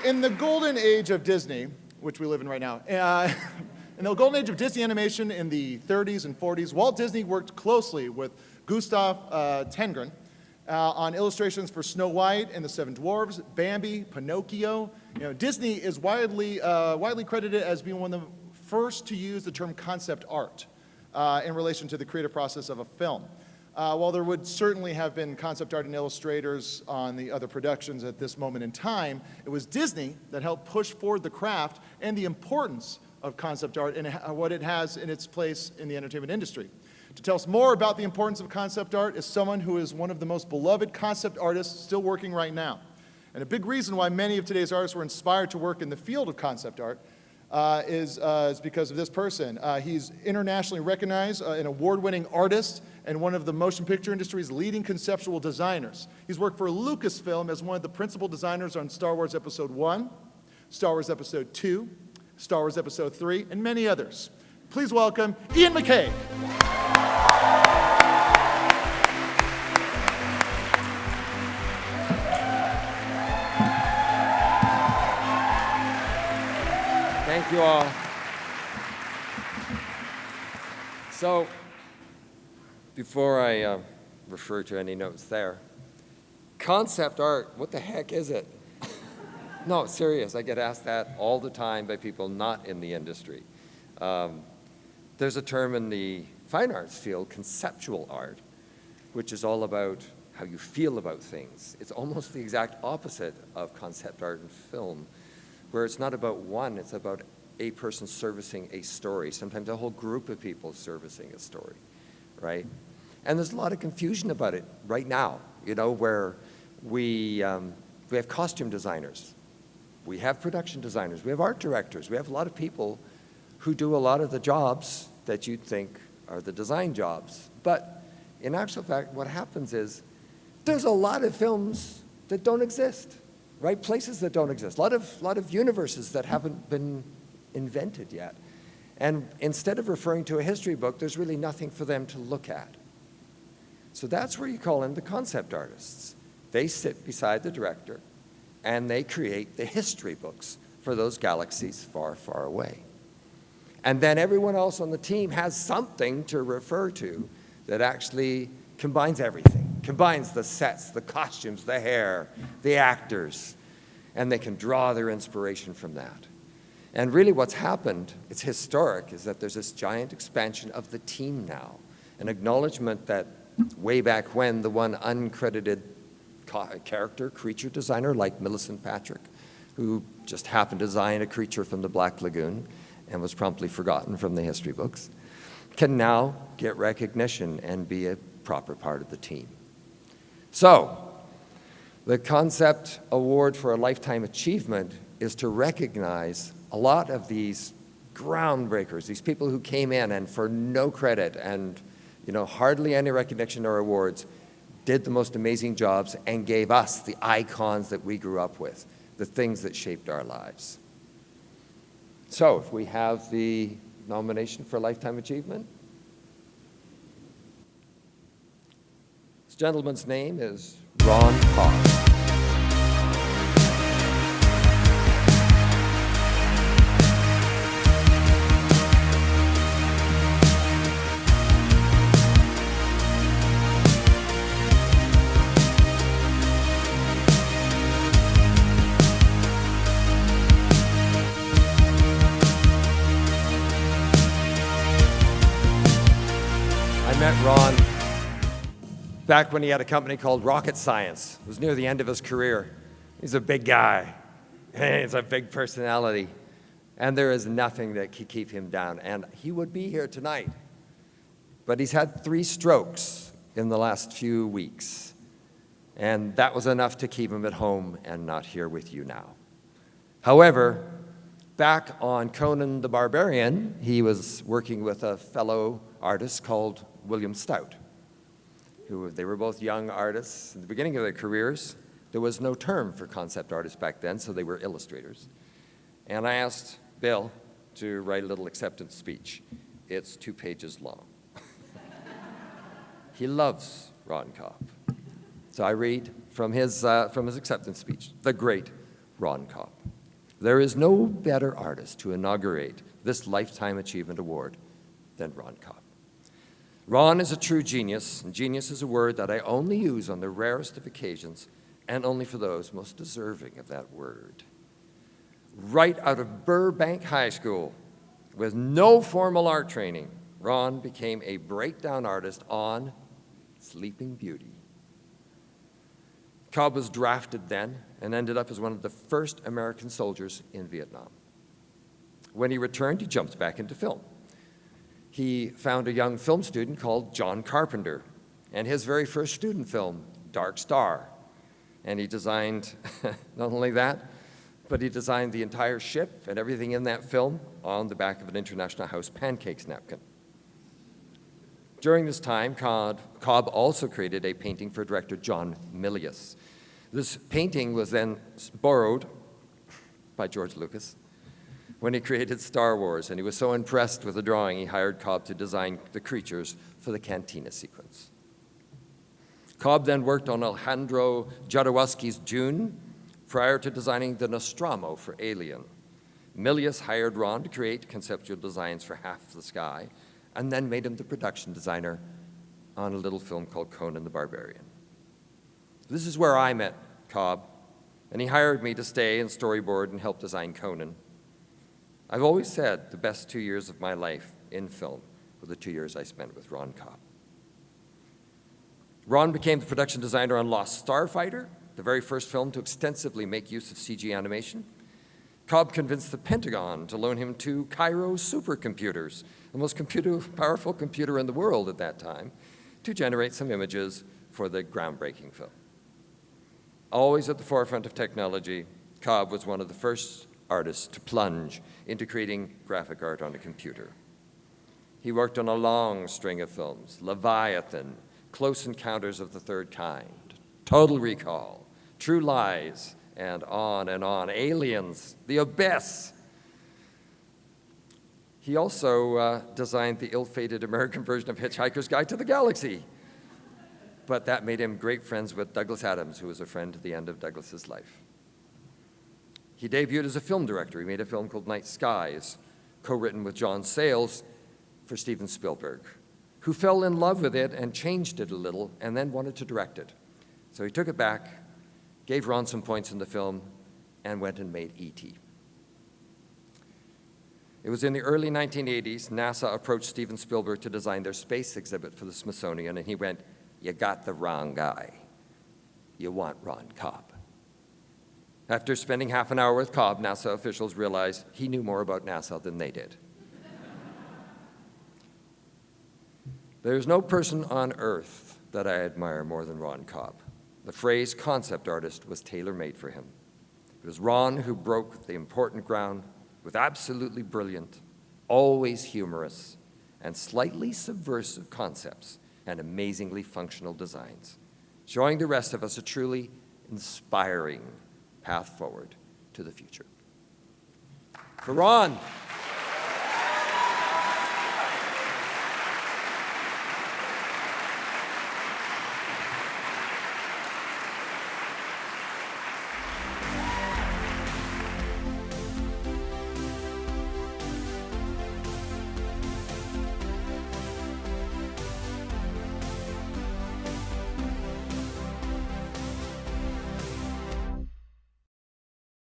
in the golden age of Disney, which we live in right now, in the golden age of Disney animation in the 30s and 40s, Walt Disney worked closely with Gustav Tenggren on illustrations for Snow White and the Seven Dwarfs, Bambi, Pinocchio. Disney is widely credited as being one of the first to use the term concept art in relation to the creative process of a film. While there would certainly have been concept art and illustrators on the other productions at this moment in time, it was Disney that helped push forward the craft and the importance of concept art and what it has in its place in the entertainment industry. To tell us more about the importance of concept art is someone who is one of the most beloved concept artists still working right now. And a big reason why many of today's artists were inspired to work in the field of concept art is because of this person. He's internationally recognized, an award-winning artist, and one of the motion picture industry's leading conceptual designers. He's worked for Lucasfilm as one of the principal designers on Star Wars Episode 1, Star Wars Episode 2, Star Wars Episode 3, and many others. Please welcome Iain McCaig. Thank you all. So, before I refer to any notes there, concept art, what the heck is it? No, serious, I get asked that all the time by people not in the industry. There's a term in the fine arts field, conceptual art, which is all about how you feel about things. It's almost the exact opposite of concept art and film, where it's not about one, it's about a person servicing a story, sometimes a whole group of people servicing a story, right? And there's a lot of confusion about it right now, where we have costume designers, we have production designers, we have art directors, we have a lot of people who do a lot of the jobs that you'd think are the design jobs. But in actual fact, what happens is there's a lot of films that don't exist, right? Places that don't exist, a lot of universes that haven't been invented yet. And instead of referring to a history book, there's really nothing for them to look at. So that's where you call in the concept artists. They sit beside the director and they create the history books for those galaxies far, far away. And then everyone else on the team has something to refer to that actually combines everything, combines the sets, the costumes, the hair, the actors, and they can draw their inspiration from that. And really what's happened, it's historic, is that there's this giant expansion of the team now, an acknowledgement that way back when the one uncredited creature designer like Millicent Patrick, who just happened to design a creature from the Black Lagoon and was promptly forgotten from the history books, can now get recognition and be a proper part of the team. So, the Concept Award for a Lifetime Achievement is to recognize a lot of these groundbreakers, these people who came in and for no credit and hardly any recognition or awards, did the most amazing jobs and gave us the icons that we grew up with, the things that shaped our lives. So, if we have the nomination for Lifetime Achievement. This gentleman's name is Ron Cobb. I met Ron back when he had a company called Rocket Science. It was near the end of his career. He's a big guy. He's a big personality. And there is nothing that could keep him down. And he would be here tonight. But he's had 3 strokes in the last few weeks. And that was enough to keep him at home and not here with you now. However, back on Conan the Barbarian, he was working with a fellow artist called William Stout. They were both young artists. At the beginning of their careers, there was no term for concept artists back then, so they were illustrators. And I asked Bill to write a little acceptance speech. It's 2 pages long. He loves Ron Cobb. So I read from his acceptance speech, the great Ron Cobb. There is no better artist to inaugurate this Lifetime Achievement Award than Ron Cobb. Ron is a true genius, and genius is a word that I only use on the rarest of occasions and only for those most deserving of that word. Right out of Burbank High School, with no formal art training, Ron became a breakdown artist on Sleeping Beauty. Cobb was drafted then and ended up as one of the first American soldiers in Vietnam. When he returned, he jumped back into film. He found a young film student called John Carpenter, and his very first student film, Dark Star. And he designed not only that, but he designed the entire ship and everything in that film on the back of an International House pancakes napkin. During this time, Cobb also created a painting for director John Milius. This painting was then borrowed by George Lucas when he created Star Wars, and he was so impressed with the drawing, he hired Cobb to design the creatures for the Cantina sequence. Cobb then worked on Alejandro Jodorowsky's Dune prior to designing the Nostromo for Alien. Milius hired Ron to create conceptual designs for Half the Sky, and then made him the production designer on a little film called Conan the Barbarian. This is where I met Cobb, and he hired me to stay and storyboard and help design Conan. I've always said the best 2 years of my life in film were the 2 years I spent with Ron Cobb. Ron became the production designer on Lost Starfighter, the very first film to extensively make use of CG animation. Cobb convinced the Pentagon to loan him 2 Cairo supercomputers, the most powerful computer in the world at that time, to generate some images for the groundbreaking film. Always at the forefront of technology, Cobb was one of the first artists to plunge into creating graphic art on a computer. He worked on a long string of films: Leviathan, Close Encounters of the Third Kind, Total Recall, True Lies, and on, Aliens, The Abyss. He also designed the ill-fated American version of Hitchhiker's Guide to the Galaxy. But that made him great friends with Douglas Adams, who was a friend to the end of Douglas's life. He debuted as a film director. He made a film called Night Skies, co-written with John Sayles for Steven Spielberg, who fell in love with it and changed it a little and then wanted to direct it. So he took it back, gave Ron some points in the film, and went and made E.T. It was in the early 1980s, NASA approached Steven Spielberg to design their space exhibit for the Smithsonian, and he went, "You got the wrong guy. You want Ron Cobb." After spending half an hour with Cobb, NASA officials realized he knew more about NASA than they did. There's no person on earth that I admire more than Ron Cobb. The phrase concept artist was tailor-made for him. It was Ron who broke the important ground with absolutely brilliant, always humorous, and slightly subversive concepts and amazingly functional designs, showing the rest of us a truly inspiring path forward to the future. For Ron.